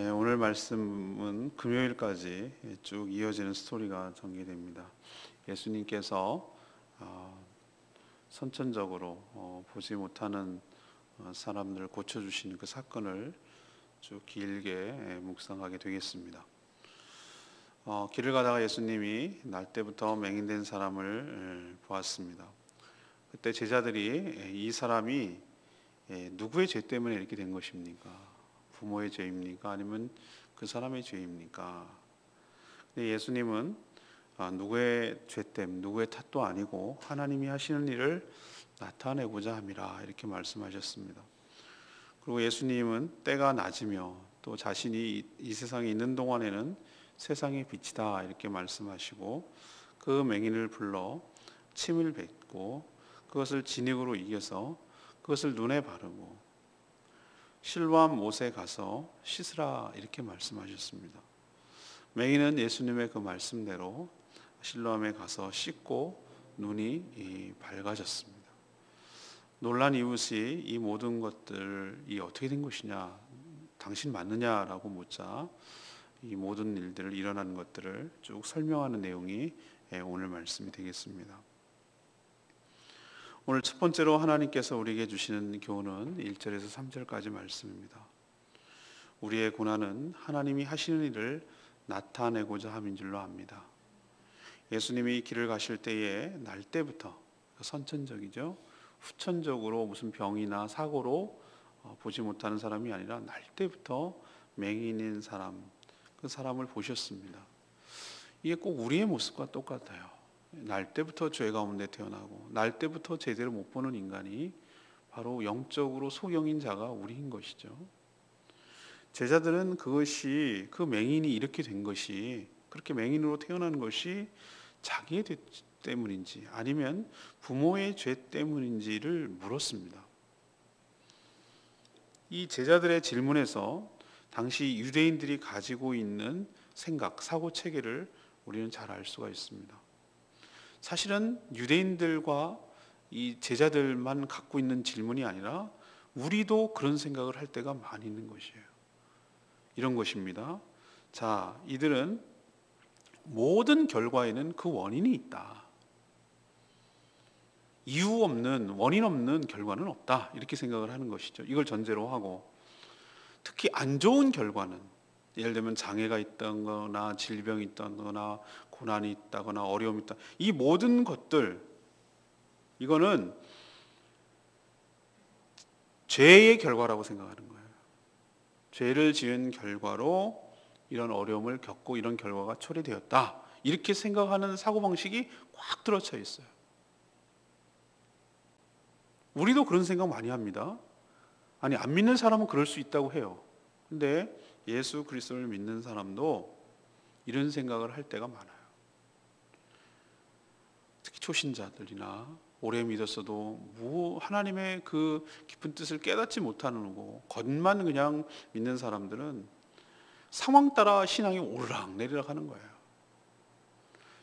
오늘 말씀은 금요일까지 쭉 이어지는 스토리가 전개됩니다. 예수님께서 선천적으로 보지 못하는 사람들을 고쳐주시는 그 사건을 쭉 길게 묵상하게 되겠습니다. 길을 가다가 예수님이 날 때부터 맹인된 사람을 보았습니다. 그때 제자들이 이 사람이 누구의 죄 때문에 이렇게 된 것입니까? 부모의 죄입니까? 아니면 그 사람의 죄입니까? 근데 예수님은 누구의 죄 때문에, 누구의 탓도 아니고 하나님이 하시는 일을 나타내고자 함이라 이렇게 말씀하셨습니다. 그리고 예수님은 때가 낮으며 또 자신이 이 세상에 있는 동안에는 세상의 빛이다 이렇게 말씀하시고 그 맹인을 불러 침을 뱉고 그것을 진흙으로 이겨서 그것을 눈에 바르고 실로암 못에 가서 씻으라 이렇게 말씀하셨습니다. 맹인은 예수님의 그 말씀대로 실로암에 가서 씻고 눈이 밝아졌습니다. 놀란 이웃이 이 모든 것들이 어떻게 된 것이냐, 당신 맞느냐라고 묻자 이 모든 일들을 일어나는 것들을 쭉 설명하는 내용이 오늘 말씀이 되겠습니다. 오늘 첫 번째로 하나님께서 우리에게 주시는 교훈은 1절에서 3절까지 말씀입니다. 우리의 고난은 하나님이 하시는 일을 나타내고자 함인 줄로 압니다. 예수님이 길을 가실 때에 날 때부터 선천적이죠. 후천적으로 무슨 병이나 사고로 보지 못하는 사람이 아니라 날 때부터 맹인인 사람, 그 사람을 보셨습니다. 이게 꼭 우리의 모습과 똑같아요. 날 때부터 죄 가운데 태어나고 날 때부터 제대로 못 보는 인간이 바로 영적으로 소경인 자가 우리인 것이죠. 제자들은 그것이 그 맹인이 이렇게 된 것이 그렇게 맹인으로 태어난 것이 자기의 죄 때문인지 아니면 부모의 죄 때문인지를 물었습니다. 이 제자들의 질문에서 당시 유대인들이 가지고 있는 생각, 사고 체계를 우리는 잘 알 수가 있습니다. 사실은 유대인들과 이 제자들만 갖고 있는 질문이 아니라 우리도 그런 생각을 할 때가 많이 있는 것이에요. 이런 것입니다. 자, 이들은 모든 결과에는 그 원인이 있다. 이유 없는, 원인 없는 결과는 없다. 이렇게 생각을 하는 것이죠. 이걸 전제로 하고 특히 안 좋은 결과는 예를 들면 장애가 있다거나 질병이 있다거나 고난이 있다거나 어려움이 있다. 이 모든 것들 이거는 죄의 결과라고 생각하는 거예요. 죄를 지은 결과로 이런 어려움을 겪고 이런 결과가 초래되었다. 이렇게 생각하는 사고방식이 꽉 들어차 있어요. 우리도 그런 생각 많이 합니다. 아니 안 믿는 사람은 그럴 수 있다고 해요. 근데 예수 그리스도를 믿는 사람도 이런 생각을 할 때가 많아요. 특히 초신자들이나 오래 믿었어도 하나님의 그 깊은 뜻을 깨닫지 못하는 거고 겉만 그냥 믿는 사람들은 상황 따라 신앙이 오르락 내리락 하는 거예요.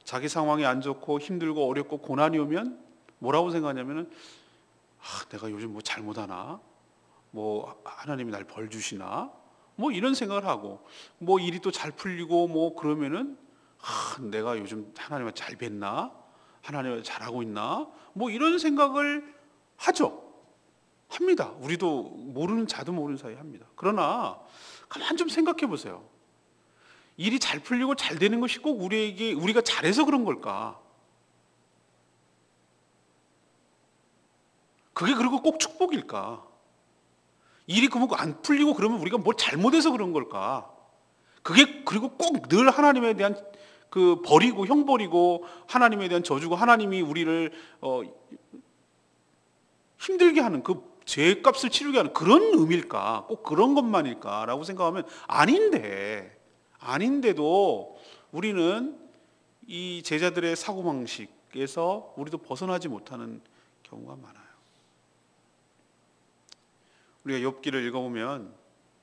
자기 상황이 안 좋고 힘들고 어렵고 고난이 오면 뭐라고 생각하냐면은 내가 요즘 뭐 잘못하나? 뭐 하나님이 날 벌 주시나? 뭐 이런 생각을 하고 뭐 일이 또 잘 풀리고 뭐 그러면은 내가 요즘 하나님을 잘 뵀나? 하나님을 잘하고 있나? 뭐 이런 생각을 하죠. 합니다. 우리도 모르는 자도 모르는 사이 합니다. 그러나 가만 좀 생각해 보세요. 일이 잘 풀리고 잘 되는 것이 꼭 우리가 잘해서 그런 걸까? 그게 그리고 꼭 축복일까? 일이 그러면 안 풀리고 그러면 우리가 뭘 잘못해서 그런 걸까? 그게 그리고 꼭 늘 하나님에 대한 그 버리고 형 버리고 하나님에 대한 저주고 하나님이 우리를 힘들게 하는 그 죄값을 치르게 하는 그런 의미일까? 꼭 그런 것만일까라고 생각하면 아닌데도 우리는 이 제자들의 사고방식에서 우리도 벗어나지 못하는 경우가 많아요. 우리가 욥기를 읽어보면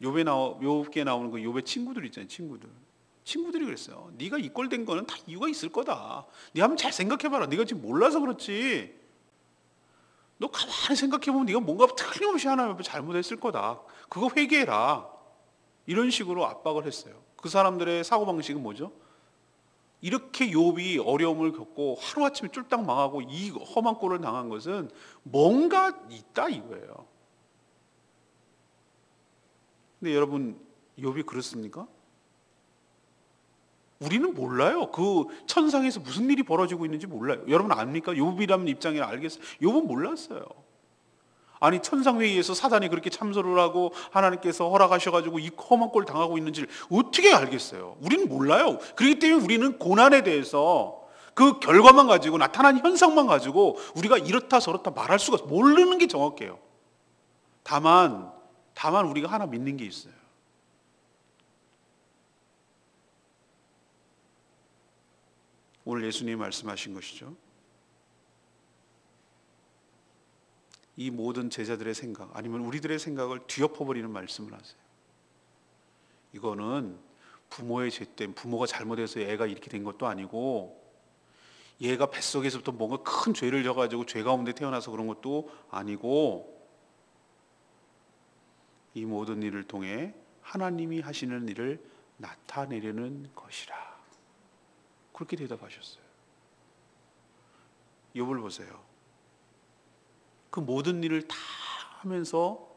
욥기에 나오는 그 욥의 친구들 있잖아요. 친구들이 그랬어요. 네가 이 꼴 된 거는 다 이유가 있을 거다. 네 한번 잘 생각해봐라. 네가 지금 몰라서 그렇지. 너 가만히 생각해보면 네가 뭔가 틀림없이 하나님 앞에 잘못했을 거다. 그거 회개해라. 이런 식으로 압박을 했어요. 그 사람들의 사고방식은 뭐죠? 이렇게 욥이 어려움을 겪고 하루아침에 쫄딱 망하고 이 험한 꼴을 당한 것은 뭔가 있다 이거예요. 근데 여러분, 욥이 그렇습니까? 우리는 몰라요. 그 천상에서 무슨 일이 벌어지고 있는지 몰라요. 여러분 압니까? 욥이라는 입장에 알겠어요. 욥은 몰랐어요. 아니 천상회의에서 사단이 그렇게 참소를 하고 하나님께서 허락하셔가지고 이 험한 꼴 당하고 있는지를 어떻게 알겠어요? 우리는 몰라요. 그렇기 때문에 우리는 고난에 대해서 그 결과만 가지고 나타난 현상만 가지고 우리가 이렇다 저렇다 말할 수가 없어요. 모르는 게 정확해요. 다만 우리가 하나 믿는 게 있어요. 오늘 예수님이 말씀하신 것이죠. 이 모든 제자들의 생각 아니면 우리들의 생각을 뒤엎어버리는 말씀을 하세요. 이거는 부모의 죄 때문에, 부모가 잘못해서 애가 이렇게 된 것도 아니고 얘가 뱃속에서부터 뭔가 큰 죄를 져가지고 죄 가운데 태어나서 그런 것도 아니고 이 모든 일을 통해 하나님이 하시는 일을 나타내려는 것이라. 그렇게 대답하셨어요. 욥을 보세요. 그 모든 일을 다 하면서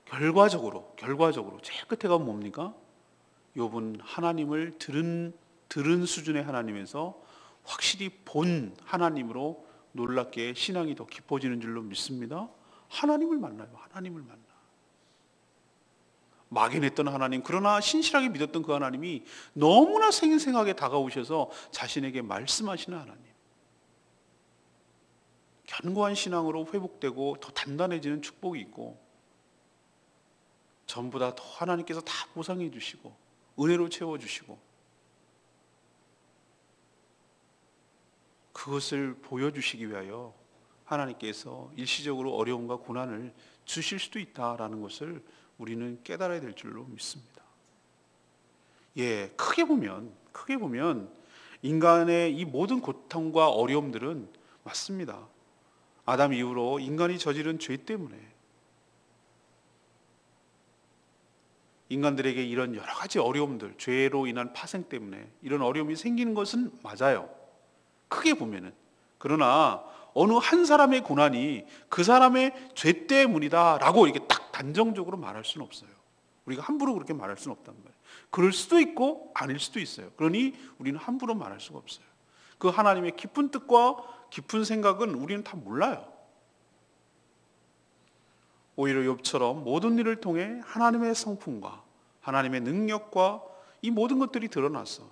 결과적으로 제일 끝에 가면 뭡니까? 욥은 하나님을 들은 수준의 하나님에서 확실히 본 하나님으로 놀랍게 신앙이 더 깊어지는 줄로 믿습니다. 하나님을 만나요. 하나님을 만나. 막연했던 하나님, 그러나 신실하게 믿었던 그 하나님이 너무나 생생하게 다가오셔서 자신에게 말씀하시는 하나님. 견고한 신앙으로 회복되고 더 단단해지는 축복이 있고 전부 다 더 하나님께서 다 보상해 주시고 은혜로 채워주시고 그것을 보여주시기 위하여 하나님께서 일시적으로 어려움과 고난을 주실 수도 있다라는 것을 우리는 깨달아야 될 줄로 믿습니다. 예, 크게 보면 인간의 이 모든 고통과 어려움들은 맞습니다. 아담 이후로 인간이 저지른 죄 때문에 인간들에게 이런 여러 가지 어려움들, 죄로 인한 파생 때문에 이런 어려움이 생기는 것은 맞아요. 크게 보면은. 그러나 어느 한 사람의 고난이 그 사람의 죄 때문이다라고 이렇게 딱 단정적으로 말할 수는 없어요. 우리가 함부로 그렇게 말할 수는 없단 말이에요. 그럴 수도 있고 아닐 수도 있어요. 그러니 우리는 함부로 말할 수가 없어요. 그 하나님의 깊은 뜻과 깊은 생각은 우리는 다 몰라요. 오히려 욥처럼 모든 일을 통해 하나님의 성품과 하나님의 능력과 이 모든 것들이 드러나서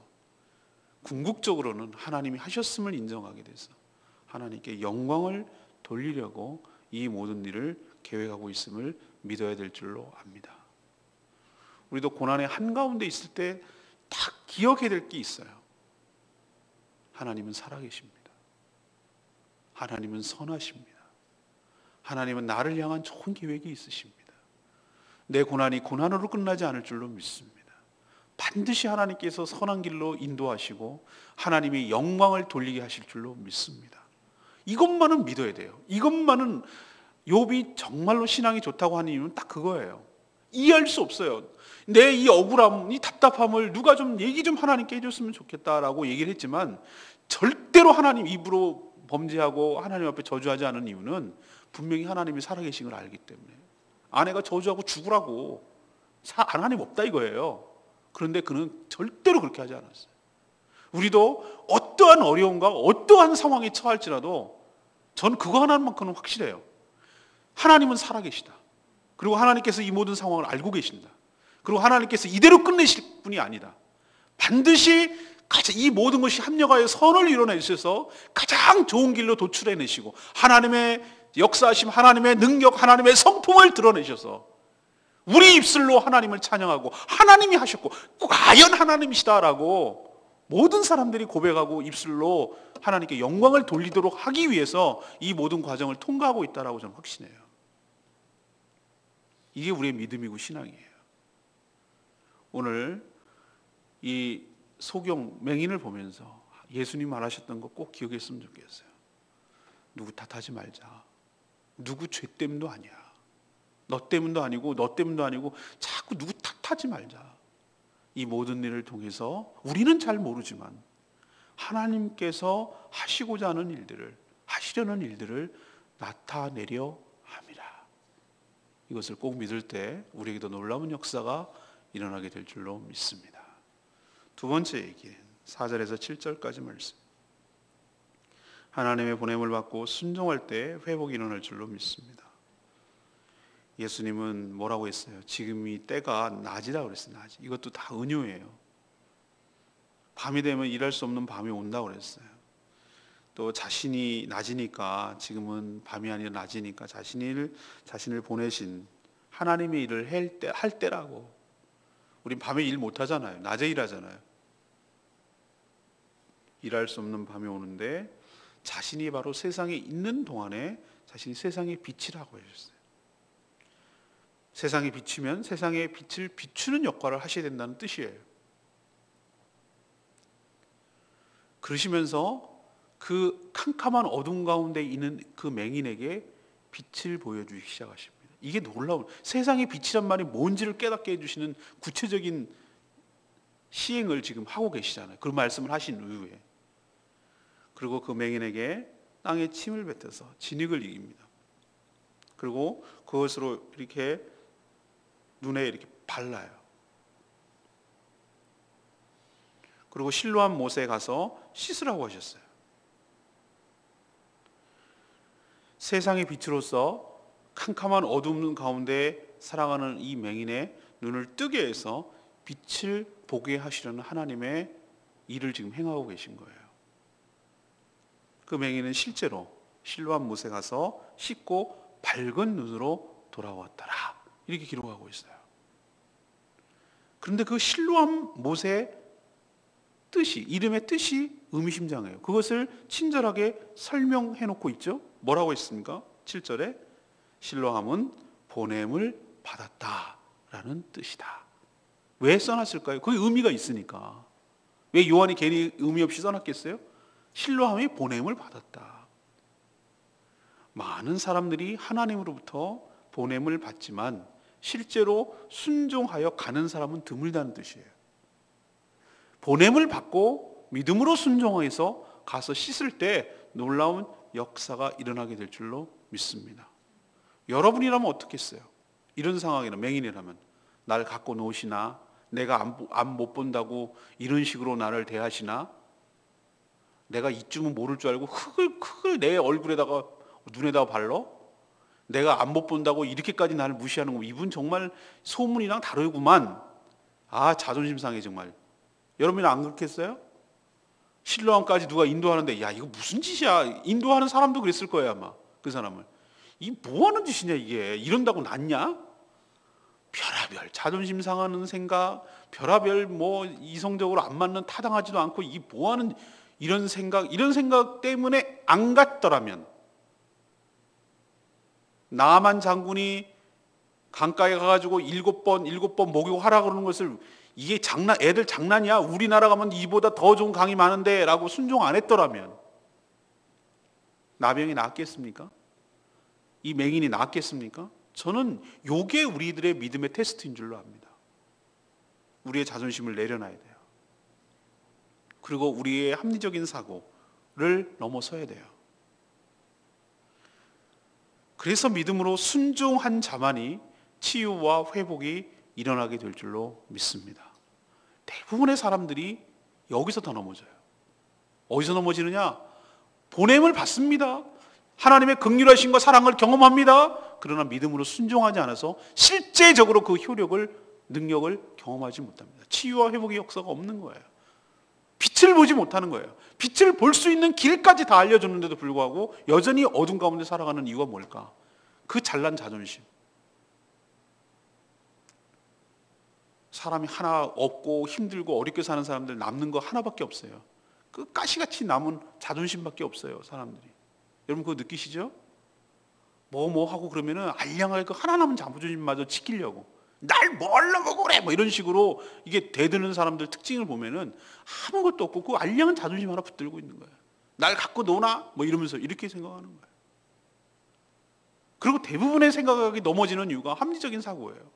궁극적으로는 하나님이 하셨음을 인정하게 돼서 하나님께 영광을 돌리려고 이 모든 일을 계획하고 있음을 믿어야 될 줄로 압니다. 우리도 고난의 한가운데 있을 때 딱 기억해야 될 게 있어요. 하나님은 살아계십니다. 하나님은 선하십니다. 하나님은 나를 향한 좋은 계획이 있으십니다. 내 고난이 고난으로 끝나지 않을 줄로 믿습니다. 반드시 하나님께서 선한 길로 인도하시고 하나님이 영광을 돌리게 하실 줄로 믿습니다. 이것만은 믿어야 돼요. 이것만은 욥이 정말로 신앙이 좋다고 하는 이유는 딱 그거예요. 이해할 수 없어요. 내 이 억울함, 이 답답함을 누가 좀 얘기 좀 하나님께 해줬으면 좋겠다라고 얘기를 했지만 절대로 하나님 입으로 범죄하고 하나님 앞에 저주하지 않은 이유는 분명히 하나님이 살아계신 걸 알기 때문에. 아내가 저주하고 죽으라고 하나님 없다 이거예요. 그런데 그는 절대로 그렇게 하지 않았어요. 우리도 어떠한 어려움과 어떠한 상황에 처할지라도 전 그거 하나만큼은 확실해요. 하나님은 살아계시다. 그리고 하나님께서 이 모든 상황을 알고 계신다. 그리고 하나님께서 이대로 끝내실 분이 아니다. 반드시 이 모든 것이 합력하여 선을 이뤄내셔서 가장 좋은 길로 도출해내시고 하나님의 역사하심, 하나님의 능력, 하나님의 성품을 드러내셔서 우리 입술로 하나님을 찬양하고 하나님이 하셨고 과연 하나님이시다라고 모든 사람들이 고백하고 입술로 하나님께 영광을 돌리도록 하기 위해서 이 모든 과정을 통과하고 있다라고 저는 확신해요. 이게 우리의 믿음이고 신앙이에요. 오늘 이 소경 맹인을 보면서 예수님 말하셨던 거 꼭 기억했으면 좋겠어요. 누구 탓하지 말자. 누구 죄 때문도 아니야. 너 때문도 아니고 너 때문도 아니고 자꾸 누구 탓하지 말자. 이 모든 일을 통해서 우리는 잘 모르지만 하나님께서 하시고자 하는 일들을, 하시려는 일들을 나타내려 함이라. 이것을 꼭 믿을 때 우리에게도 놀라운 역사가 일어나게 될 줄로 믿습니다. 두 번째 얘기, 4절에서 7절까지 말씀. 하나님의 보냄을 받고 순종할 때 회복이 일어날 줄로 믿습니다. 예수님은 뭐라고 했어요? 지금이 때가 낮이라 그랬어요. 낮이. 이것도 다 은유예요. 밤이 되면 일할 수 없는 밤이 온다고 그랬어요. 또 자신이 낮이니까, 지금은 밤이 아니라 낮이니까 자신을 보내신 하나님의 일을 할 때라고. 우린 밤에 일 못 하잖아요. 낮에 일하잖아요. 일할 수 없는 밤이 오는데 자신이 바로 세상에 있는 동안에 자신이 세상의 빛이라고 해주셨어요. 세상에 비치면 세상의 빛을 비추는 역할을 하셔야 된다는 뜻이에요. 그러시면서 그 캄캄한 어둠 가운데 있는 그 맹인에게 빛을 보여주기 시작하십니다. 이게 놀라운, 세상의 빛이란 말이 뭔지를 깨닫게 해주시는 구체적인 시행을 지금 하고 계시잖아요. 그 말씀을 하신 이후에. 그리고 그 맹인에게 땅에 침을 뱉어서 진흙을 이깁니다. 그리고 그것으로 이렇게 눈에 이렇게 발라요. 그리고 실로암 못에 가서 씻으라고 하셨어요. 세상의 빛으로서 캄캄한 어둠 가운데 살아가는 이 맹인의 눈을 뜨게 해서 빛을 보게 하시려는 하나님의 일을 지금 행하고 계신 거예요. 그 맹인은 실제로 실로암 못에 가서 씻고 밝은 눈으로 돌아왔더라. 이렇게 기록하고 있어요. 그런데 그 실로암 못의 뜻이, 이름의 뜻이 의미심장해요. 그것을 친절하게 설명해 놓고 있죠. 뭐라고 했습니까? 7절에 실로암은 보냄을 받았다라는 뜻이다. 왜 써놨을까요? 그게 의미가 있으니까. 왜 요한이 괜히 의미 없이 써놨겠어요? 실로암이 보냄을 받았다. 많은 사람들이 하나님으로부터 보냄을 받지만 실제로 순종하여 가는 사람은 드물다는 뜻이에요. 보냄을 받고 믿음으로 순종해서 가서 씻을 때 놀라운 역사가 일어나게 될 줄로 믿습니다. 여러분이라면 어떻겠어요? 이런 상황이나 맹인이라면 날 갖고 노시나, 내가 안 못 본다고 이런 식으로 나를 대하시나, 내가 이쯤은 모를 줄 알고 흙을 내 얼굴에다가 눈에다가 발라? 내가 안 못 본다고 이렇게까지 나를 무시하는 거, 이분 정말 소문이랑 다르구만. 아, 자존심 상해 정말. 여러분은 안 그렇겠어요? 실로암까지 누가 인도하는데, 야 이거 무슨 짓이야. 인도하는 사람도 그랬을 거예요 아마. 그 사람을, 이 뭐하는 짓이냐 이게, 이런다고 낫냐? 별하별 자존심 상하는 생각, 별하별 뭐 이성적으로 안 맞는, 타당하지도 않고 이게 뭐하는 이런 생각 때문에 안 갔더라면, 나만 장군이 강가에 가가지고 7번 목욕하라 그러는 것을, 이게 애들 장난이야? 우리나라 가면 이보다 더 좋은 강이 많은데 라고 순종 안 했더라면 나병이 나았겠습니까? 이 맹인이 나았겠습니까? 저는 이게 우리들의 믿음의 테스트인 줄로 압니다. 우리의 자존심을 내려놔야 돼요. 그리고 우리의 합리적인 사고를 넘어서야 돼요. 그래서 믿음으로 순종한 자만이 치유와 회복이 일어나게 될 줄로 믿습니다. 대부분의 사람들이 여기서 더 넘어져요. 어디서 넘어지느냐? 보냄을 받습니다. 하나님의 긍휼하심과 사랑을 경험합니다. 그러나 믿음으로 순종하지 않아서 실제적으로 그 능력을 경험하지 못합니다. 치유와 회복의 역사가 없는 거예요. 빛을 보지 못하는 거예요. 빛을 볼 수 있는 길까지 다 알려줬는데도 불구하고 여전히 어둠 가운데 살아가는 이유가 뭘까? 그 잘난 자존심. 사람이 하나 없고 힘들고 어렵게 사는 사람들 남는 거 하나밖에 없어요. 그 가시같이 남은 자존심밖에 없어요, 사람들이. 여러분 그거 느끼시죠? 뭐 하고 그러면은 알량하게 그 하나 남은 자존심마저 지키려고, 날 뭘로 보고 그래 뭐 이런 식으로 이게 대드는 사람들 특징을 보면은 아무것도 없고 그 알량한 자존심 하나 붙들고 있는 거예요. 날 갖고 노나 뭐 이러면서 이렇게 생각하는 거예요. 그리고 대부분의 생각이 넘어지는 이유가 합리적인 사고예요.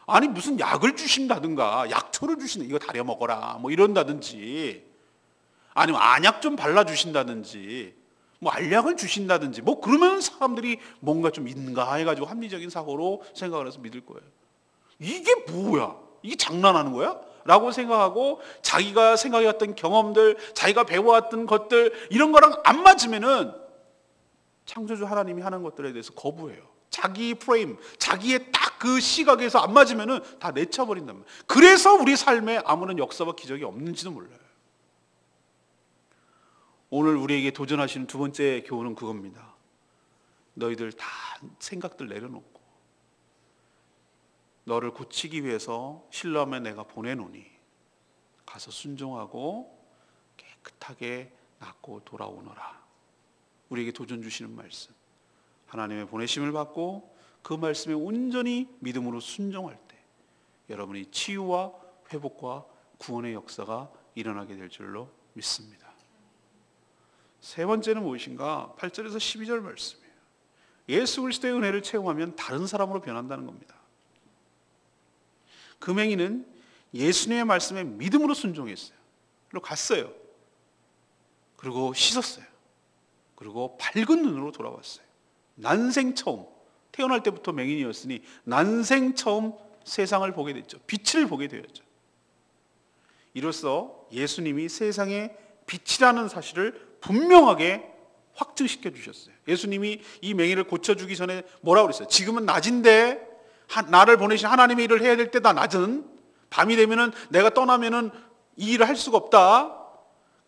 아니 무슨 약을 주신다든가 약초를 주신다, 이거 다려 먹어라 뭐 이런다든지, 아니면 안약 좀 발라주신다든지 뭐 알약을 주신다든지 뭐 그러면 사람들이 뭔가 좀 있는가 해가지고 합리적인 사고로 생각을 해서 믿을 거예요. 이게 뭐야? 이게 장난하는 거야? 라고 생각하고 자기가 생각해왔던 경험들, 자기가 배워왔던 것들 이런 거랑 안 맞으면은 창조주 하나님이 하는 것들에 대해서 거부해요. 자기 프레임, 자기의 딱 그 시각에서 안 맞으면은 다 내쳐버린단 말이에요. 그래서 우리 삶에 아무런 역사와 기적이 없는지도 몰라요. 오늘 우리에게 도전하시는 두 번째 교훈은 그겁니다. 너희들 다 생각들 내려놓고 너를 고치기 위해서 신뢰하면 내가 보내노니 가서 순종하고 깨끗하게 낫고 돌아오너라. 우리에게 도전 주시는 말씀, 하나님의 보내심을 받고 그 말씀에 온전히 믿음으로 순종할 때 여러분이 치유와 회복과 구원의 역사가 일어나게 될 줄로 믿습니다. 세 번째는 무엇인가? 8절에서 12절 말씀이에요. 예수 그리스도의 은혜를 체험하면 다른 사람으로 변한다는 겁니다. 금행이는 예수님의 말씀에 믿음으로 순종했어요. 그리고 갔어요. 그리고 씻었어요. 그리고 밝은 눈으로 돌아왔어요. 난생 처음, 태어날 때부터 맹인이었으니 난생 처음 세상을 보게 됐죠. 빛을 보게 되었죠. 이로써 예수님이 세상의 빛이라는 사실을 분명하게 확증시켜 주셨어요. 예수님이 이 맹인을 고쳐주기 전에 뭐라고 그랬어요? 지금은 낮인데 나를 보내신 하나님의 일을 해야 될 때다. 낮은 밤이 되면은 내가 떠나면은 이 일을 할 수가 없다.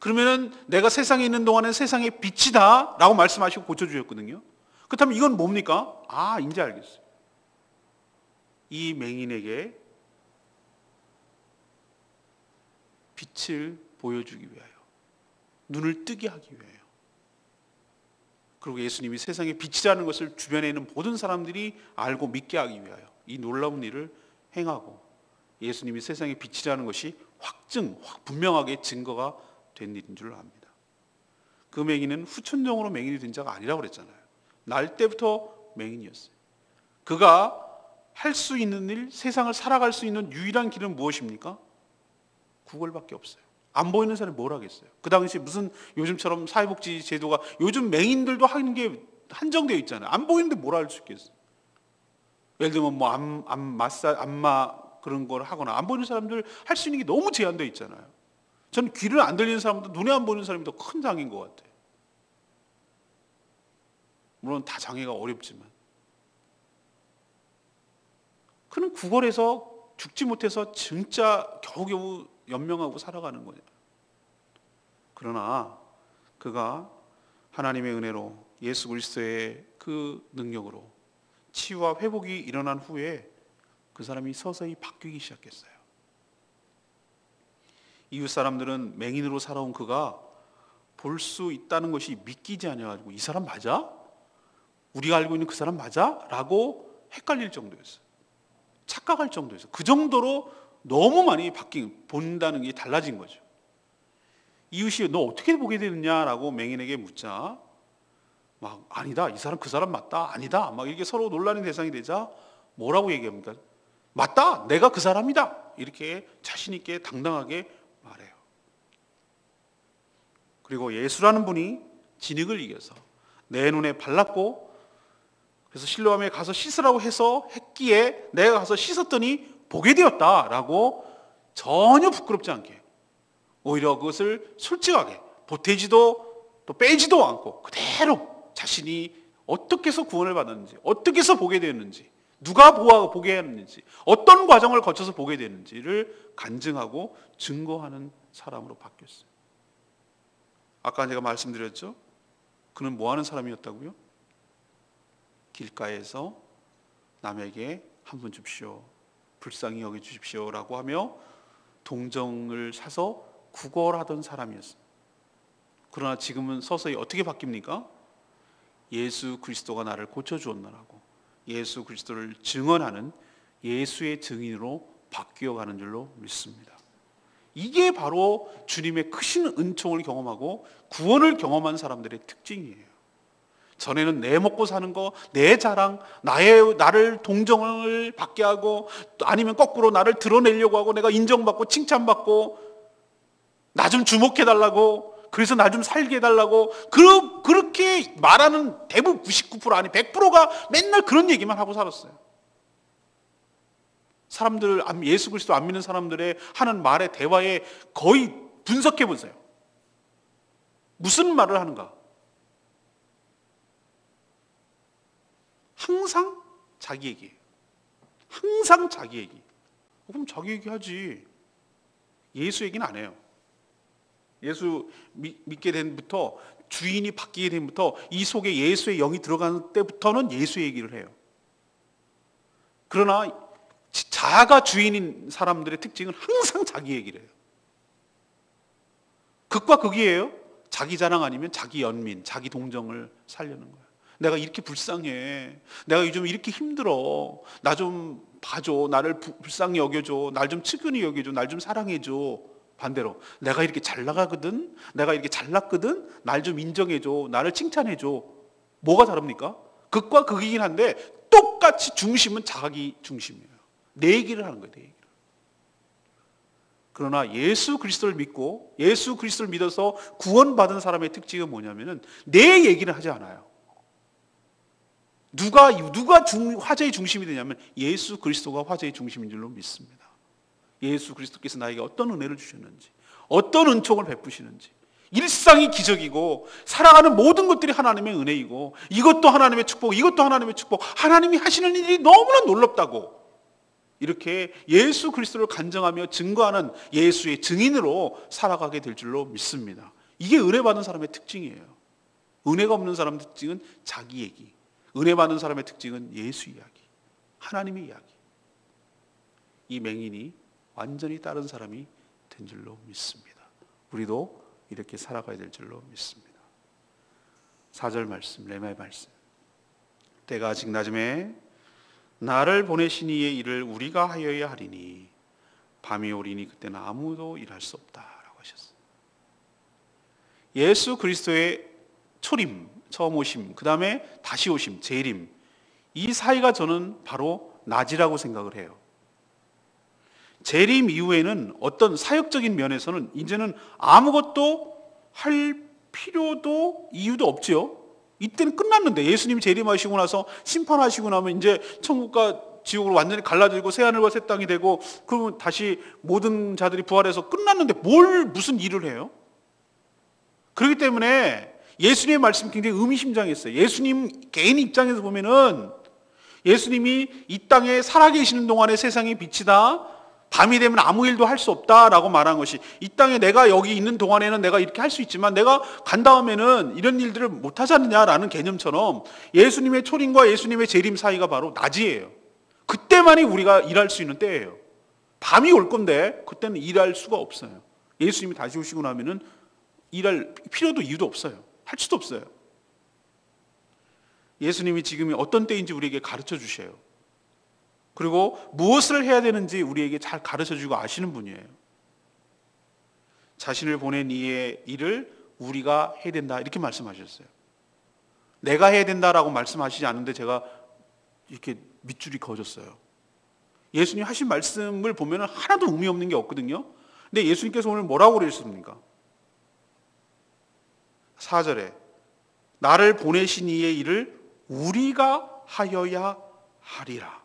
그러면은 내가 세상에 있는 동안은 세상의 빛이다 라고 말씀하시고 고쳐주셨거든요. 그렇다면 이건 뭡니까? 아, 이제 알겠어요. 이 맹인에게 빛을 보여주기 위하여, 눈을 뜨게 하기 위하여, 그리고 예수님이 세상의 빛이라는 것을 주변에 있는 모든 사람들이 알고 믿게 하기 위하여 이 놀라운 일을 행하고 예수님이 세상의 빛이라는 것이 분명하게 증거가 된 일인 줄 압니다. 그 맹인은 후천적으로 맹인이 된 자가 아니라고 그랬잖아요. 날 때부터 맹인이었어요. 그가 할 수 있는 일, 세상을 살아갈 수 있는 유일한 길은 무엇입니까? 구걸밖에 없어요. 안 보이는 사람이 뭘 하겠어요? 그 당시 무슨 요즘처럼 사회복지 제도가, 요즘 맹인들도 하는 게 한정되어 있잖아요. 안 보이는데 뭘 할 수 있겠어요? 예를 들면 뭐 안마 그런 걸 하거나, 안 보이는 사람들 할 수 있는 게 너무 제한되어 있잖아요. 저는 귀를 안 들리는 사람도 눈에 안 보이는 사람이 더 큰 장애인 것 같아요. 물론 다 장애가 어렵지만 그는 구걸해서 죽지 못해서 진짜 겨우겨우 연명하고 살아가는 거예요. 그러나 그가 하나님의 은혜로 예수 그리스도의 그 능력으로 치유와 회복이 일어난 후에 그 사람이 서서히 바뀌기 시작했어요. 이웃 사람들은 맹인으로 살아온 그가 볼 수 있다는 것이 믿기지 않아가지고 이 사람 맞아? 우리가 알고 있는 그 사람 맞아? 라고 헷갈릴 정도였어요. 착각할 정도였어요. 그 정도로 너무 많이 본다는 게 달라진 거죠. 이웃이 너 어떻게 보게 되느냐라고 맹인에게 묻자, 막 아니다, 이 사람 그 사람 맞다, 아니다, 막 이렇게 서로 논란의 대상이 되자 뭐라고 얘기합니까? 맞다, 내가 그 사람이다, 이렇게 자신 있게 당당하게 말해요. 그리고 예수라는 분이 진흙을 이겨서 내 눈에 발랐고, 그래서 실로암에 가서 씻으라고 해서 했기에 내가 가서 씻었더니 보게 되었다라고 전혀 부끄럽지 않게, 오히려 그것을 솔직하게 보태지도 또 빼지도 않고 그대로 자신이 어떻게 해서 구원을 받았는지, 어떻게 해서 보게 되었는지, 누가 보게 했는지, 어떤 과정을 거쳐서 보게 되는지를 간증하고 증거하는 사람으로 바뀌었어요. 아까 제가 말씀드렸죠? 그는 뭐 하는 사람이었다고요? 길가에서 남에게 한 분 줍시오, 불쌍히 여겨 주십시오라고 하며 동정을 사서 구걸하던 사람이었어요. 그러나 지금은 서서히 어떻게 바뀝니까? 예수 그리스도가 나를 고쳐주었나라고 예수 그리스도를 증언하는 예수의 증인으로 바뀌어가는 줄로 믿습니다. 이게 바로 주님의 크신 은총을 경험하고 구원을 경험한 사람들의 특징이에요. 전에는 내 먹고 사는 거, 내 자랑, 나를 동정을 받게 하고, 아니면 거꾸로 나를 드러내려고 하고, 내가 인정받고 칭찬받고, 나 좀 주목해달라고, 그래서 나 좀 살게 해달라고, 그렇게 말하는 대부분 99% 아니 100%가 맨날 그런 얘기만 하고 살았어요. 사람들, 예수 그리스도 안 믿는 사람들의 하는 말의 대화에 거의 분석해 보세요. 무슨 말을 하는가? 항상 자기 얘기예요. 항상 자기 얘기. 그럼 자기 얘기 하지. 예수 얘기는 안 해요. 예수 믿게 된부터, 주인이 바뀌게 된부터, 이 속에 예수의 영이 들어가는 때부터는 예수 얘기를 해요. 그러나 자아가 주인인 사람들의 특징은 항상 자기 얘기를 해요. 극과 극이에요. 자기 자랑 아니면 자기 연민, 자기 동정을 살려는 거예요. 내가 이렇게 불쌍해. 내가 요즘 이렇게 힘들어. 나 좀 봐줘. 나를 불쌍히 여겨줘. 날 좀 측은히 여겨줘. 날 좀 사랑해줘. 반대로 내가 이렇게 잘 나가거든. 내가 이렇게 잘났거든. 날 좀 인정해줘. 나를 칭찬해줘. 뭐가 다릅니까? 극과 극이긴 한데 똑같이 중심은 자기 중심이에요. 내 얘기를 하는 거예요. 내 얘기를. 그러나 예수 그리스도를 믿고 예수 그리스도를 믿어서 구원받은 사람의 특징은 뭐냐면은 내 얘기를 하지 않아요. 누가 화제의 중심이 되냐면 예수 그리스도가 화제의 중심인 줄로 믿습니다. 예수 그리스도께서 나에게 어떤 은혜를 주셨는지, 어떤 은총을 베푸시는지, 일상이 기적이고 살아가는 모든 것들이 하나님의 은혜이고, 이것도 하나님의 축복, 이것도 하나님의 축복, 하나님이 하시는 일이 너무나 놀랍다고, 이렇게 예수 그리스도를 간증하며 증거하는 예수의 증인으로 살아가게 될 줄로 믿습니다. 이게 은혜 받은 사람의 특징이에요. 은혜가 없는 사람의 특징은 자기 얘기, 은혜 받는 사람의 특징은 예수 이야기, 하나님의 이야기. 이 맹인이 완전히 다른 사람이 된 줄로 믿습니다. 우리도 이렇게 살아가야 될 줄로 믿습니다. 4절 말씀, 레마의 말씀. 때가 아직 낮음에 나를 보내신 이의 일을 우리가 하여야 하리니 밤이 오리니 그때는 아무도 일할 수 없다라고 하셨어요. 예수 그리스도의 초림, 처음 오심, 그 다음에 다시 오심, 재림, 이 사이가 저는 바로 낮이라고 생각을 해요. 재림 이후에는 어떤 사역적인 면에서는 이제는 아무것도 할 필요도 이유도 없죠. 이때는 끝났는데, 예수님이 재림하시고 나서 심판하시고 나면 이제 천국과 지옥으로 완전히 갈라지고 새하늘과 새 땅이 되고, 그러면 다시 모든 자들이 부활해서 끝났는데 무슨 일을 해요? 그렇기 때문에 예수님의 말씀이 굉장히 의미심장했어요. 예수님 개인 입장에서 보면은 예수님이 이 땅에 살아계시는 동안에 세상의 빛이다, 밤이 되면 아무 일도 할 수 없다라고 말한 것이, 이 땅에 내가 여기 있는 동안에는 내가 이렇게 할 수 있지만 내가 간 다음에는 이런 일들을 못 하지 않느냐라는 개념처럼 예수님의 초림과 예수님의 재림 사이가 바로 낮이에요. 그때만이 우리가 일할 수 있는 때예요. 밤이 올 건데 그때는 일할 수가 없어요. 예수님이 다시 오시고 나면은 일할 필요도 이유도 없어요. 할 수도 없어요. 예수님이 지금이 어떤 때인지 우리에게 가르쳐 주셔요. 그리고 무엇을 해야 되는지 우리에게 잘 가르쳐주고 아시는 분이에요. 자신을 보낸 이의 일을 우리가 해야 된다, 이렇게 말씀하셨어요. 내가 해야 된다라고 말씀하시지 않는데 제가 이렇게 밑줄이 그어졌어요. 예수님 하신 말씀을 보면 하나도 의미 없는 게 없거든요. 근데 예수님께서 오늘 뭐라고 그러셨습니까? 4절에 나를 보내신 이의 일을 우리가 하여야 하리라.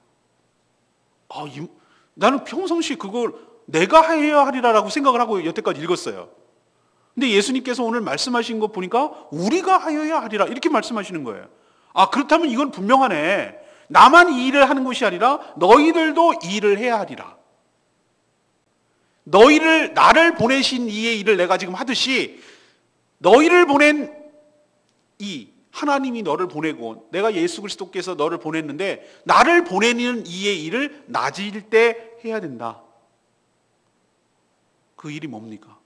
나는 평상시 그걸 내가 해야 하리라라고 생각을 하고 여태까지 읽었어요. 근데 예수님께서 오늘 말씀하신 거 보니까 우리가 하여야 하리라, 이렇게 말씀하시는 거예요. 그렇다면 이건 분명하네. 나만 이 일을 하는 것이 아니라 너희들도 이 일을 해야 하리라. 나를 보내신 이의 일을 내가 지금 하듯이 너희를 보낸 하나님이 너를 보내고 내가 예수 그리스도께서 너를 보냈는데 나를 보내는 이의 일을 낮일 때 해야 된다. 그 일이 뭡니까?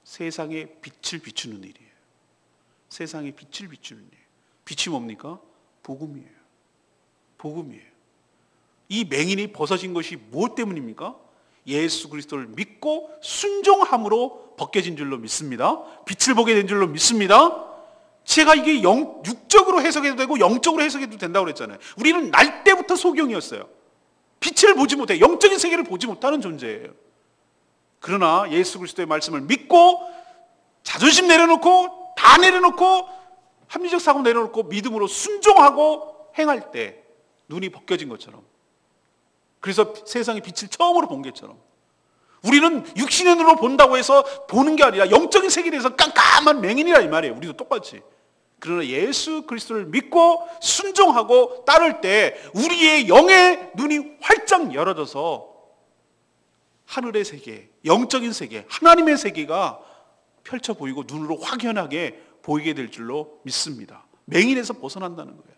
세상에 빛을 비추는 일이에요. 세상에 빛을 비추는 일. 빛이 뭡니까? 복음이에요. 복음이에요. 이 맹인이 벗어진 것이 무엇 때문입니까? 예수 그리스도를 믿고 순종함으로 벗겨진 줄로 믿습니다. 빛을 보게 된 줄로 믿습니다. 제가 이게 육적으로 해석해도 되고 영적으로 해석해도 된다고 그랬잖아요. 우리는 날 때부터 소경이었어요. 빛을 보지 못해, 영적인 세계를 보지 못하는 존재예요. 그러나 예수 그리스도의 말씀을 믿고 자존심 내려놓고 다 내려놓고 합리적 사고 내려놓고 믿음으로 순종하고 행할 때 눈이 벗겨진 것처럼, 그래서 세상의 빛을 처음으로 본 것처럼, 우리는 육신의 눈으로 본다고 해서 보는 게 아니라 영적인 세계에 대해서 깜깜한 맹인이라 이 말이에요. 우리도 똑같이. 그러나 예수 그리스도를 믿고 순종하고 따를 때 우리의 영의 눈이 활짝 열어져서 하늘의 세계, 영적인 세계, 하나님의 세계가 펼쳐 보이고 눈으로 확연하게 보이게 될 줄로 믿습니다. 맹인에서 벗어난다는 거예요.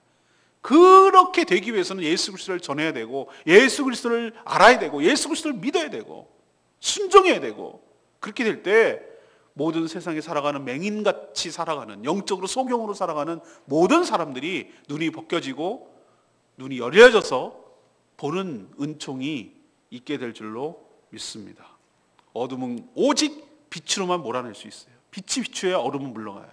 그렇게 되기 위해서는 예수 그리스도를 전해야 되고, 예수 그리스도를 알아야 되고, 예수 그리스도를 믿어야 되고, 순종해야 되고, 그렇게 될 때 모든 세상에 살아가는 맹인같이 살아가는, 영적으로 소경으로 살아가는 모든 사람들이 눈이 벗겨지고 눈이 열려져서 보는 은총이 있게 될 줄로 믿습니다. 어둠은 오직 빛으로만 몰아낼 수 있어요. 빛이 비추어야 어둠은 물러가요.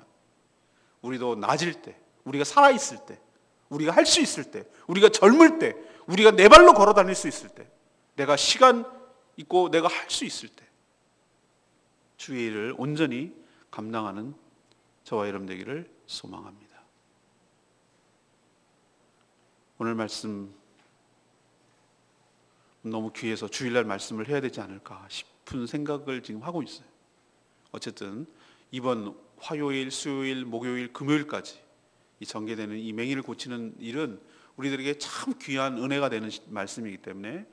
우리도 낮을 때, 우리가 살아있을 때, 우리가 할 수 있을 때, 우리가 젊을 때, 우리가 내 발로 걸어 다닐 수 있을 때, 내가 시간 있고 내가 할 수 있을 때 주의 일을 온전히 감당하는 저와 여러분 되기를 소망합니다. 오늘 말씀 너무 귀해서 주일날 말씀을 해야 되지 않을까 싶은 생각을 지금 하고 있어요. 어쨌든 이번 화요일, 수요일, 목요일, 금요일까지 이 전개되는 이 맹인을 고치는 일은 우리들에게 참 귀한 은혜가 되는 말씀이기 때문에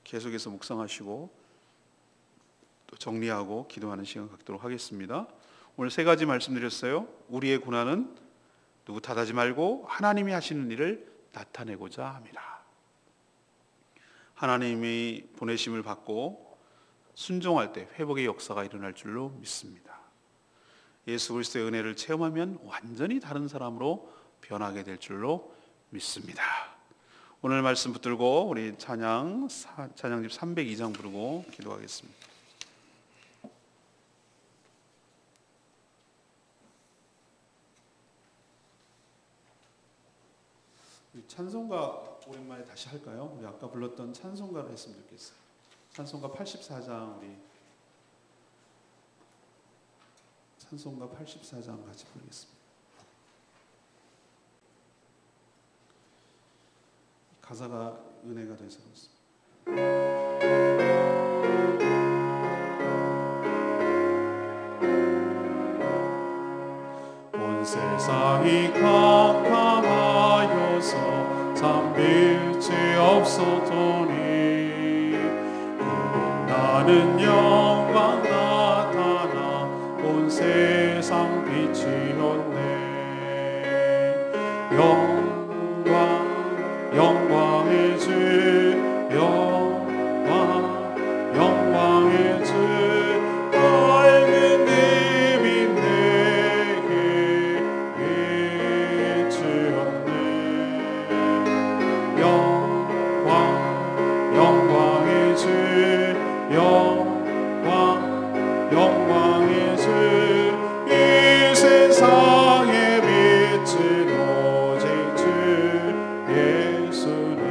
계속해서 묵상하시고 또 정리하고 기도하는 시간 갖도록 하겠습니다. 오늘 세 가지 말씀드렸어요. 우리의 고난은 누구 탓하지 말고 하나님이 하시는 일을 나타내고자 함이라. 하나님이 보내심을 받고 순종할 때 회복의 역사가 일어날 줄로 믿습니다. 예수 그리스도의 은혜를 체험하면 완전히 다른 사람으로 변하게 될 줄로 믿습니다. 오늘 말씀 붙들고 우리 찬양집 302장 부르고 기도하겠습니다. 찬송가 오랜만에 다시 할까요? 우리 아까 불렀던 찬송가를 했으면 좋겠어요. 찬송가 84장, 우리 찬송가 84장 같이 부르겠습니다. 가사가 은혜가 돼서 그렇습니다. 온 세상이 캄캄하여서 참 빛이 없었더니 나는 영광 나타나 온 세상 빛이었네. 영광의 주, 영광의 주, 밝은 님이 내게 비추었네. 영광의 주, 영광의 주, 이 세상의 빛은 오직 주 예수님.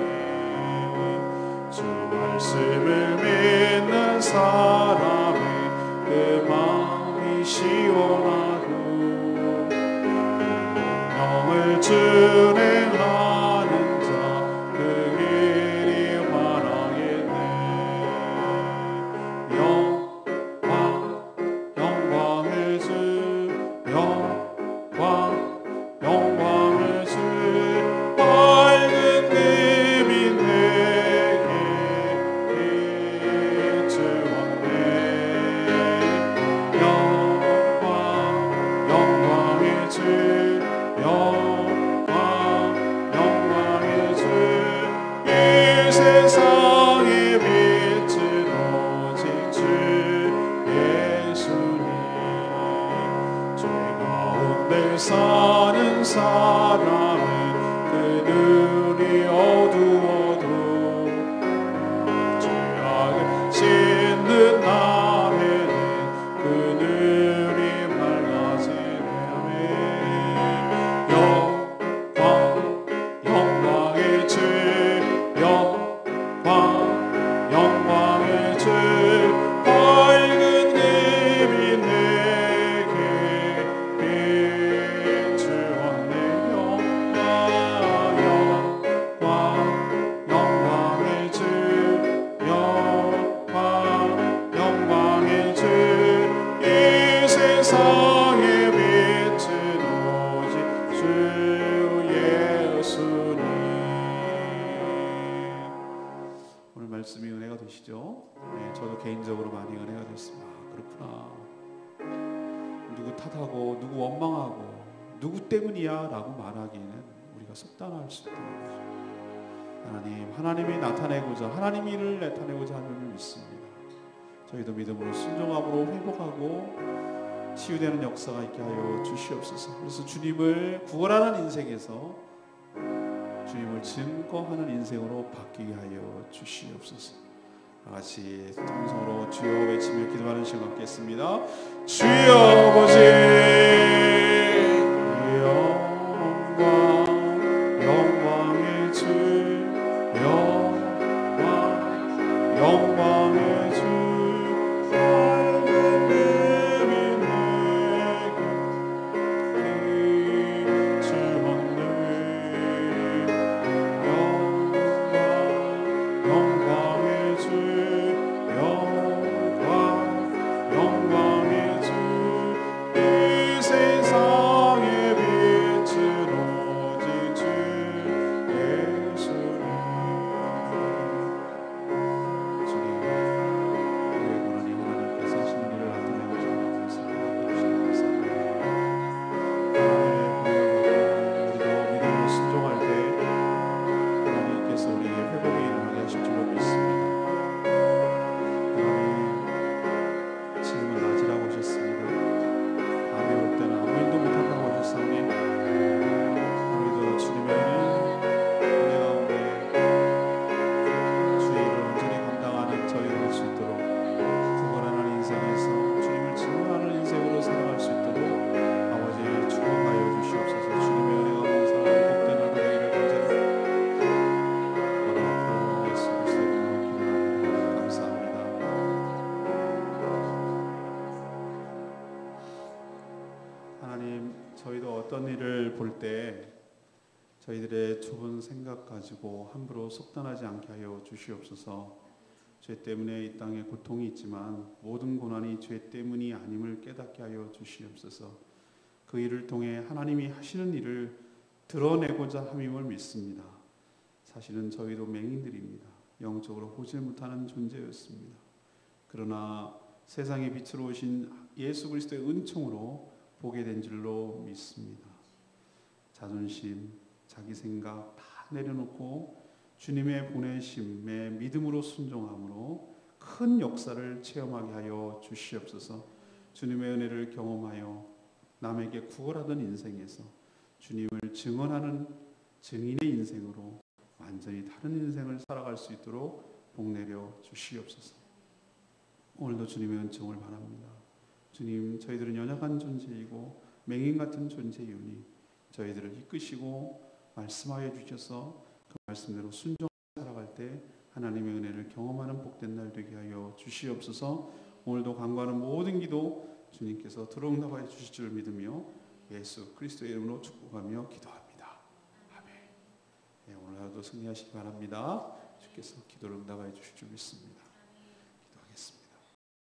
주 말씀을 믿는 사람의 그 마음이 시원하고 영을 준행하는 자 그 길이 환하겠네. 영광의 주, 영광의 주, 밝은 님이 내게 비추었네. 영광의 주, 영광의 주, 이 세상의 빛은 오직 주 예수님. 죄 가운데 사는 사람은 그 눈이 어두워도 죄악을 씻는 날에는 그 눈이 밝아지네. 하나님의 은혜가 됐습니다. 그렇구나. 누구 탓하고 누구 원망하고 누구 때문이야 라고 말하기에는 우리가 속단할 수 있다는 거죠. 하나님이 나타내고자, 하나님이 일을 나타내고자 하는 줄 믿습니다. 저희도 믿음으로 순종함으로 회복하고 치유되는 역사가 있게 하여 주시옵소서. 그래서 주님을 구원하는 인생에서 주님을 증거하는 인생으로 바뀌게 하여 주시옵소서. 다같이 통성으로 주여 외치며 기도하는 시간 갖겠습니다. 주여 아버지 영광의 주 영광의 주 저희도 어떤 일을 볼 때 저희들의 좁은 생각 가지고 함부로 속단하지 않게 하여 주시옵소서. 죄 때문에 이 땅에 고통이 있지만 모든 고난이 죄 때문이 아님을 깨닫게 하여 주시옵소서. 그 일을 통해 하나님이 하시는 일을 드러내고자 함임을 믿습니다. 사실은 저희도 맹인들입니다. 영적으로 보지 못하는 존재였습니다. 그러나 세상의 빛으로 오신 예수 그리스도의 은총으로 보게 된 줄로 믿습니다. 자존심, 자기 생각 다 내려놓고 주님의 보내심에 믿음으로 순종함으로 큰 역사를 체험하게 하여 주시옵소서. 주님의 은혜를 경험하여 남에게 구걸하던 인생에서 주님을 증언하는 증인의 인생으로 완전히 다른 인생을 살아갈 수 있도록 복내려 주시옵소서. 오늘도 주님의 은총을 바랍니다. 주님, 저희들은 연약한 존재이고 맹인 같은 존재이오니 저희들을 이끄시고 말씀하여 주셔서 그 말씀대로 순종하며 살아갈 때 하나님의 은혜를 경험하는 복된 날 되게 하여 주시옵소서. 오늘도 간구하는 모든 기도 주님께서 들어응답하여 주실 줄 믿으며 예수 그리스도의 이름으로 축복하며 기도합니다. 아멘. 네, 오늘 하루도 승리하시기 바랍니다. 주께서 기도를 응답하여 주실 줄 믿습니다.